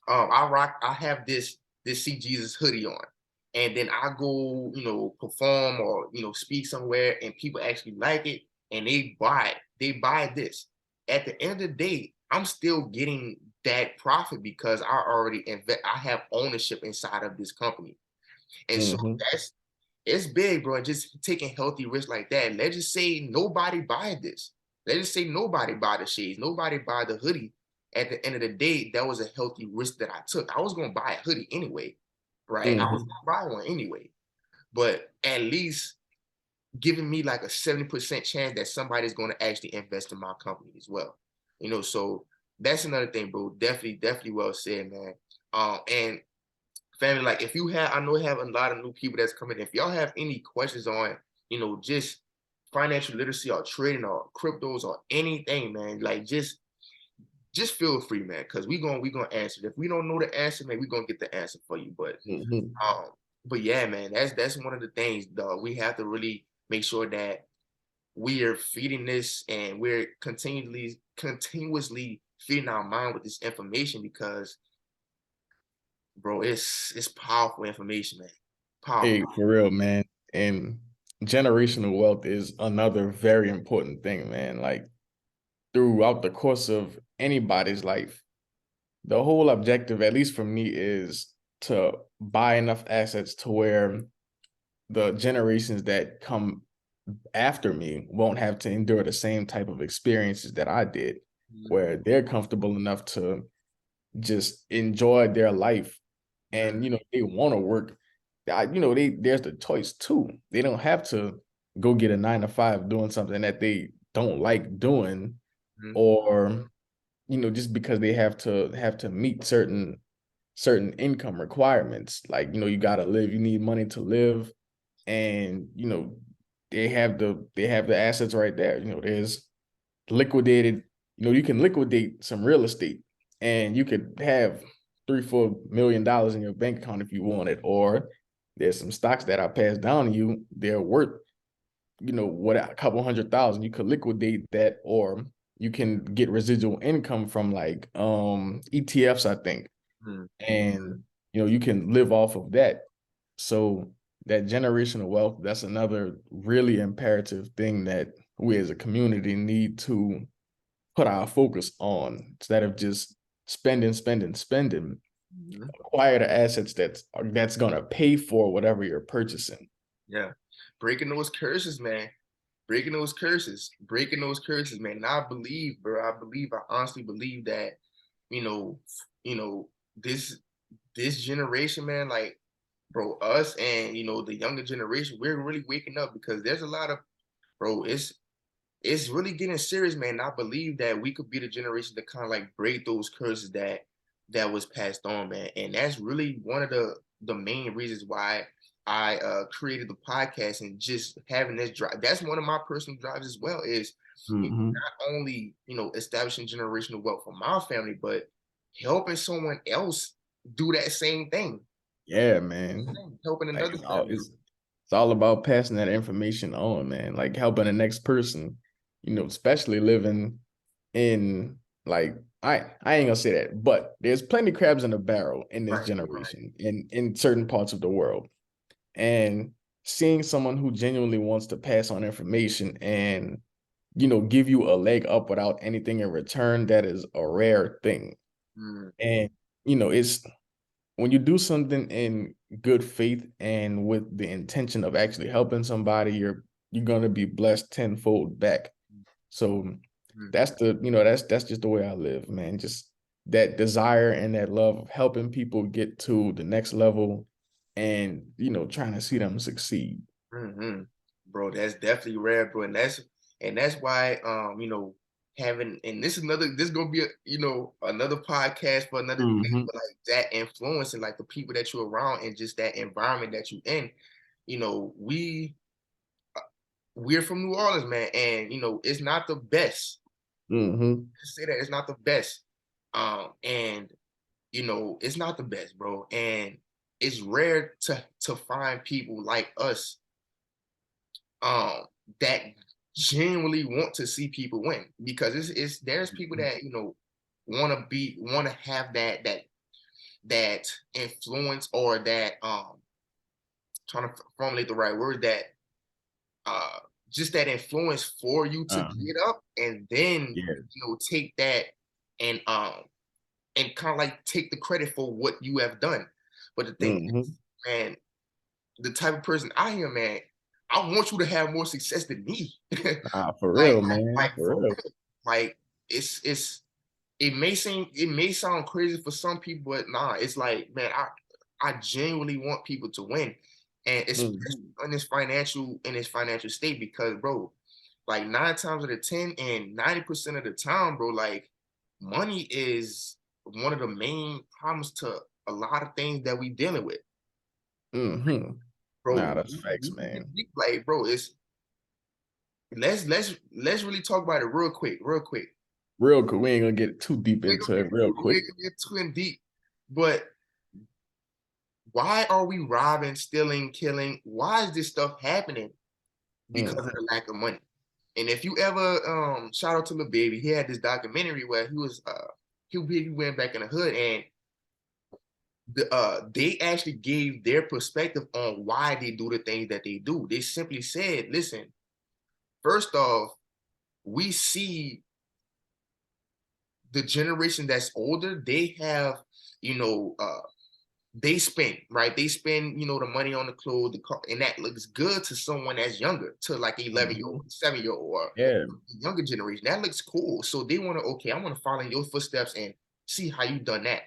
I have this See Jesus hoodie on. And then I go, perform or speak somewhere, and people actually like it, and they buy it. They buy this. At the end of the day, I'm still getting that profit because I already invest. I have ownership inside of this company. And so Mhm. that's it's big, bro. Just taking healthy risks like that. Let's just say nobody buy this. Let's just say nobody buy the shades, nobody buy the hoodie. At the end of the day, that was a healthy risk that I took. I was gonna buy a hoodie anyway, right? I was Mhm. gonna buy one anyway. But at least giving me like a 70% chance that somebody's gonna actually invest in my company as well. So that's another thing, bro. Definitely, definitely well said, man. And family, like if you have, I know you have a lot of new people that's coming. If y'all have any questions on, just financial literacy or trading or cryptos or anything, man, like just feel free, man, because we gonna answer it. If we don't know the answer, man, we're gonna get the answer for you. But Mhm. um, but yeah, man, that's one of the things, dog. We have to really make sure that we are feeding this, and we're continuously feeding our mind with this information, because bro, it's powerful information, man. Powerful. Hey, for real, man. And generational wealth is another very important thing, man. Like throughout the course of anybody's life, the whole objective, at least for me, is to buy enough assets to where the generations that come after me won't have to endure the same type of experiences that I did, Mhm, where they're comfortable enough to just enjoy their life. And mhm, they want to work. There's the choice too. They don't have to go get a 9 to 5 doing something that they don't like doing, mhm, or just because they have to meet certain income requirements. Like, you got to live, you need money to live. And they have the assets right there. There's liquidated, you can liquidate some real estate, and you could have 3-4 million dollars in your bank account if you want it. Or there's some stocks that are passed down to you, they're worth, what, a couple 100,000. You could liquidate that, or you can get residual income from like ETFs, I think. mhm. And you can live off of that. So that generational wealth, that's another really imperative thing that we as a community need to put our focus on, instead of just spending, spending, spending. Mhm. Acquire the assets that's gonna pay for whatever you're purchasing. Yeah. Breaking those curses, man. Breaking those curses, man. And I believe, bro, I honestly believe that, you know, you know, this this generation, man, like, bro, us and the younger generation, we're really waking up, because there's a lot of, bro, it's really getting serious, man. And I believe that we could be the generation to kind of like break those curses that was passed on, man. And that's really one of the main reasons why I created the podcast, and just having this drive. That's one of my personal drives as well. Is Mhm. not only establishing generational wealth for my family, but helping someone else do that same thing. Yeah, man. Helping Like another it's all family. it's it's all about passing that information on, man. Like helping the next person, especially living in, like, I ain't gonna say that, but there's plenty crabs in the barrel in this Right, right. generation, in certain parts of the world. And seeing someone who genuinely wants to pass on information and give you a leg up without anything in return, that is a rare thing. Mm, And it's when you do something in good faith and with the intention of actually helping somebody, you're gonna be blessed tenfold back. So mm, that's just the way I live, man. Just that desire and that love of helping people get to the next level, and trying to see them succeed. mm, mm. Bro, that's definitely rare, bro. And that's why, having, and this is gonna be another podcast for another day, Hmm. but like that influence and like the people that you're around and just that environment that you in, you know, we're from New Orleans, man, and it's not the best. Hmm. Say that it's not the best. And it's not the best, bro. And it's rare to find people like us um that genuinely want to see people win, because it's there's people that want to have that influence, or that trying to formulate the right word, that uh just that influence for you to get up, and then Yeah. take that and kind of like take the credit for what you have done. But the thing Hmm. is, man, the type of person I am, man, I want you to have more success than me. Nah, for Like, real, man. For for real. real. Like, it may sound crazy for some people, but nah, it's like, man, I genuinely want people to win. And Hmm. especially in this financial state, because bro, like 9 times out of 10 and 90% of the time, bro, like money is one of the main problems to a lot of things that we dealing with. Hmm. Nah, Bro, that's facts, man. like, bro, it's let's really talk about it real quick. Real quick, we ain't gonna get too deep into it real We quick. ain't gonna get too in deep, but why are we robbing, stealing, killing? Why is this stuff happening? Because of Hmm. the lack of money. And if you ever shout out to the baby, he had this documentary where he went back in the hood, and they actually gave their perspective on why they do the things that they do. They simply said, listen, first off, we see the generation that's older, they have, you know, they spend, right? They spend, the money on the clothes, the car, and that looks good to someone that's younger, to like 11-year Hmm. old, 7-year old, or Yeah. younger generation. That looks cool. So they want to, okay, I want to follow in your footsteps and see how you done that.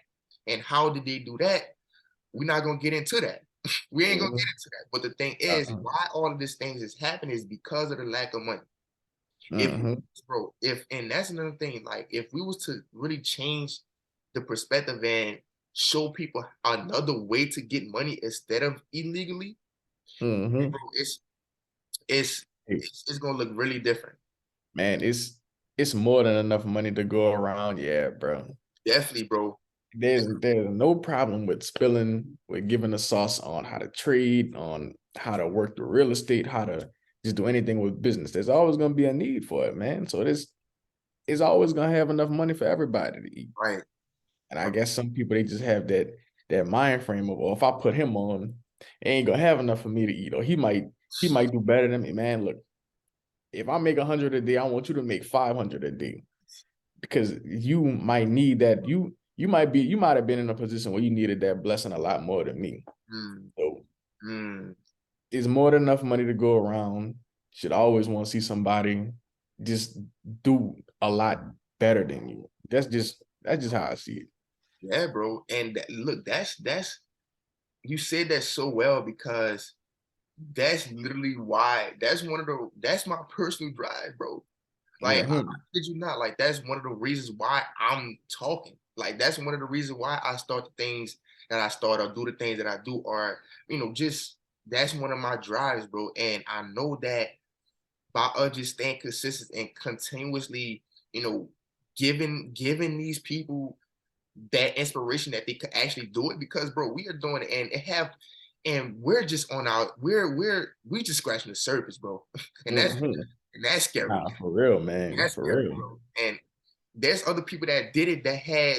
And how did they do that? We're not gonna get into that. We ain't gonna Hmm. get into that. But the thing is, Uh-uh. why all of these things is happening is because of the lack of money. If Hmm. bro, if and that's another thing, like if we was to really change the perspective and show people another way to get money instead of illegally, bro, Hmm. it's Hey, it's gonna look really different. man, it's more than enough money to go around. Yeah, bro. Definitely, bro. There's no problem with spilling, with giving the sauce on how to trade, on how to work the real estate, how to just do anything with business. There's always gonna be a need for it, man. So this is always gonna have enough money for everybody to eat. Right. And I guess some people, they just have that mind frame of, well, if I put him on, it ain't gonna have enough for me to eat, or he might do better than me. Man, look, if I make 100 a day, I want you to make 500 a day, because you might need that. You might have been in a position where you needed that blessing a lot more than me. Mm, So mm. it's more than enough money to go around. Should always want to see somebody just do a lot better than you. That's just how I see it. Yeah, bro. And look, that's you said that so well, because that's literally why that's my personal drive, bro. Like, I Hmm. kid you not, like that's one of the reasons why I'm talking. Like that's one of the reasons why I start the things that I start, or do the things that I do, or just that's one of my drives, bro. And I know that by us just staying consistent and continuously, you know, giving these people that inspiration that they could actually do it, because bro, we are doing it, and we're just on our we just scratching the surface, bro. and that's Hmm. and that's scary. Nah, for real, man. That's For scary, real. bro. And there's other people that did it that had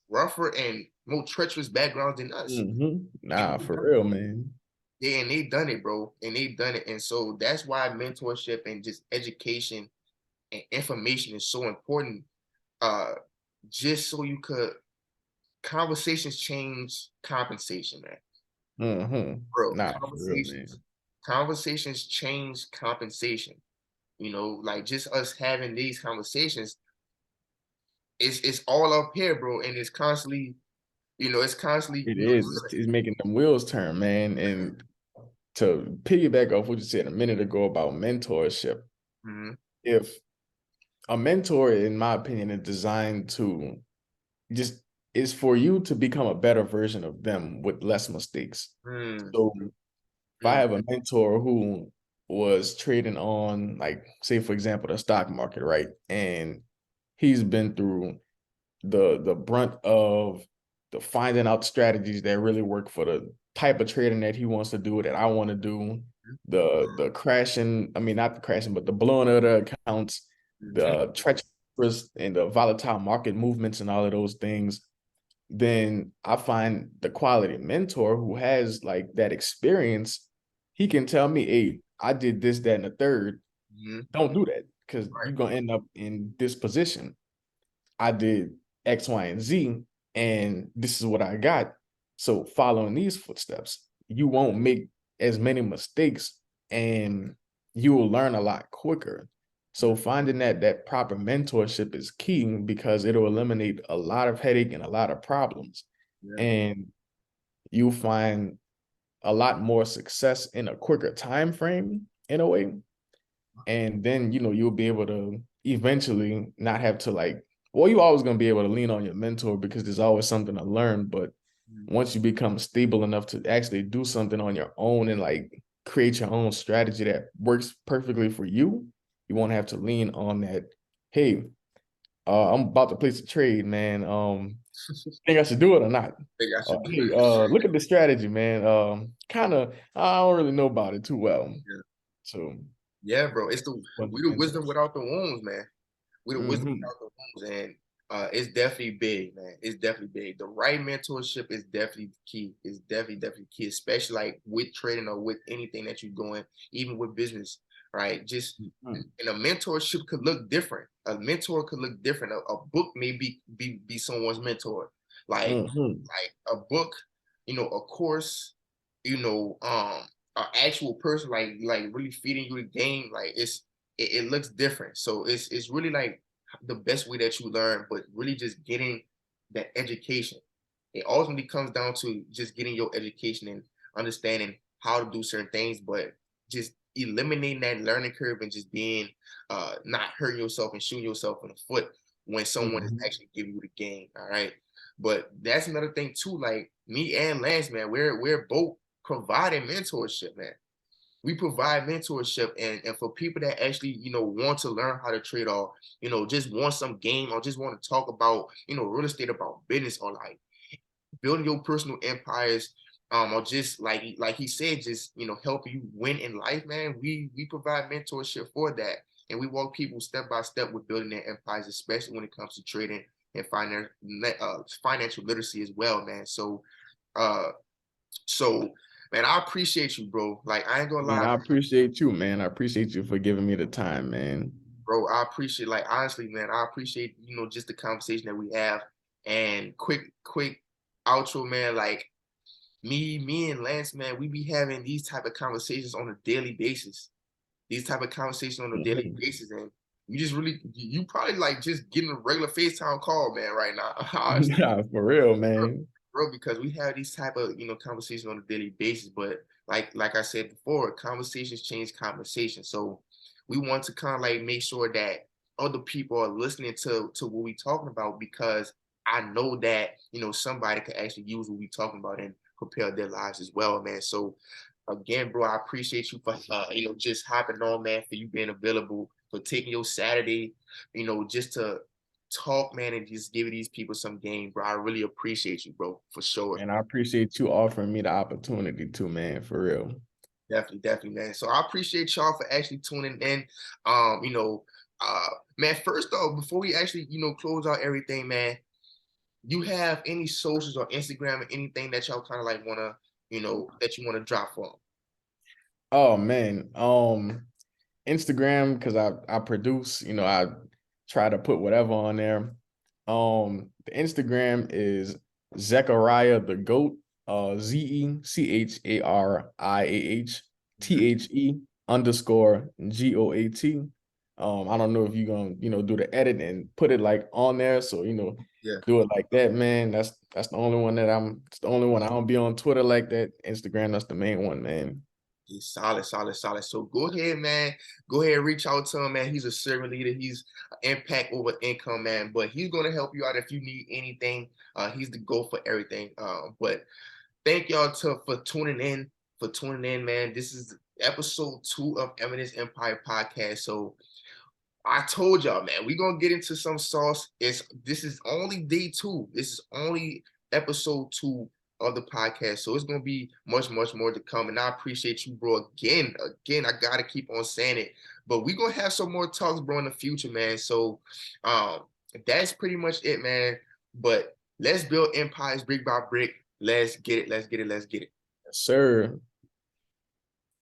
rougher and more treacherous backgrounds than us. And Nah, for real, man. they done it, bro. And they done it. And so that's why mentorship and just education and information is so important. Uh just so you could conversations change compensation, man. Bro, Nah, for real, man. conversations change compensation. Like just us having these conversations, it's all up here, bro, and it's constantly, It is. It's making them wheels turn, man. And to piggyback off what you said a minute ago about mentorship, mhm, if a mentor, in my opinion, is designed to just is for you to become a better version of them with less mistakes. Mm, So if I mm, have a mentor who was trading on, like, say for example, the stock market, right? And he's been through the brunt of the finding out strategies that really work for the type of trading that he wants to do, that I want to do, the crashing, I mean not the crashing, but the blowing of the accounts, mm, the treacherous and the volatile market movements and all of those things. Then I find the quality mentor who has like that experience. He can tell me, hey, I did this, that, and the third. mm, Don't do that because right. you're gonna end up in this position. I did X, Y, and Z, and this is what I got. So following these footsteps, you won't make as many mistakes and you will learn a lot quicker. Mm, So finding that proper mentorship is key because it'll eliminate a lot of headache and a lot of problems. yeah, And you'll find a lot more success in a quicker time frame in a way, and then you'll be able to eventually not have to, like, well, you always going to be able to lean on your mentor because there's always something to learn, but mm, once you become stable enough to actually do something on your own and like create your own strategy that works perfectly for you, you won't have to lean on that. Hey, I'm about to place a trade, man. Think I should do it or not? think I should do Hey, that. look at the strategy, man. Kind of, I don't really know about it too well. Yeah, So, yeah, bro. It's the bunch we of the wisdom mentors. without the wounds, man. We the wisdom Hmm. without the wounds, and it's definitely big, man. It's definitely big. The right mentorship is definitely key. It's definitely key, especially like with trading or with anything that you're doing, even with business, right? Just Hmm. and a mentorship could look different. A mentor could look different. A book may be someone's mentor, like Hmm. a book, a course, an actual person like really feeding you the game. Like it looks different. So it's really like the best way that you learn, but really just getting that education. It ultimately comes down to just getting your education and understanding how to do certain things, but just eliminating that learning curve and just being not hurting yourself and shooting yourself in the foot when someone is Hmm. actually giving you the game. All right. But that's another thing too. Like me and Lance, man, we're both providing mentorship, man. We provide mentorship and for people that actually want to learn how to trade or just want some game or just want to talk about real estate, about business, or like building your personal empires, or just like he said, just helping you win in life, man. We provide mentorship for that, and we walk people step by step with building their empires, especially when it comes to trading and financial literacy as well, man. Uh so man, I appreciate you, bro. Like I ain't gonna Man, lie, I appreciate you, man. I appreciate you for giving me the time, man. bro. I appreciate, like, honestly, man, I appreciate just the conversation that we have. And quick outro, man. Like me and Lance, man, we be having these type of conversations on a daily basis. These type of conversations on a daily Mhm. basis, and you just really, you probably like just getting a regular FaceTime call, man, right now. Honestly, Yeah, for real, man. bro, because we have these type of conversations on a daily basis. But like I said before, conversations change conversation. So we want to kind of like make sure that other people are listening to what we talking about, because I know that somebody could actually use what we talking about and prepare their lives as well, man. So again, bro, I appreciate you for just hopping on, man, for you being available, for taking your Saturday, just to talk, man, and just give these people some game, bro. I really appreciate you, bro, for sure. And I appreciate you offering me the opportunity too, man, for real. Definitely, man. So I appreciate y'all for actually tuning in. Um, you know, man, first though, before we actually, close out everything, man, you have any socials or Instagram or anything that y'all kind of like wanna, that you wanna drop for 'em? Oh man. Instagram, because I produce, I try to put whatever on there. The Instagram is Zechariah the Goat, ZECHARIAHTHE _GOAT. I don't know if you're gonna, do the edit and put it like on there. So, Yeah. do it like that, man. That's the only one that it's the only one. I don't be on Twitter like that. Instagram, that's the main one, man. He's solid, solid, solid. So go ahead, man. Go ahead and reach out to him, man. He's a servant leader. He's impact over income, man. But he's gonna help you out if you need anything. He's the go for everything. But thank y'all for tuning in, man. This is episode 2 of Eminence Empire Podcast. So I told y'all, man, we're gonna get into some sauce. This is only day 2. This is only episode 2 of the podcast. So it's gonna be much, much more to come. And I appreciate you, bro. Again, I gotta keep on saying it. But we're gonna have some more talks, bro, in the future, man. So that's pretty much it, man. But let's build empires brick by brick. Let's get it. Let's get it. Let's get it. Yes, sir.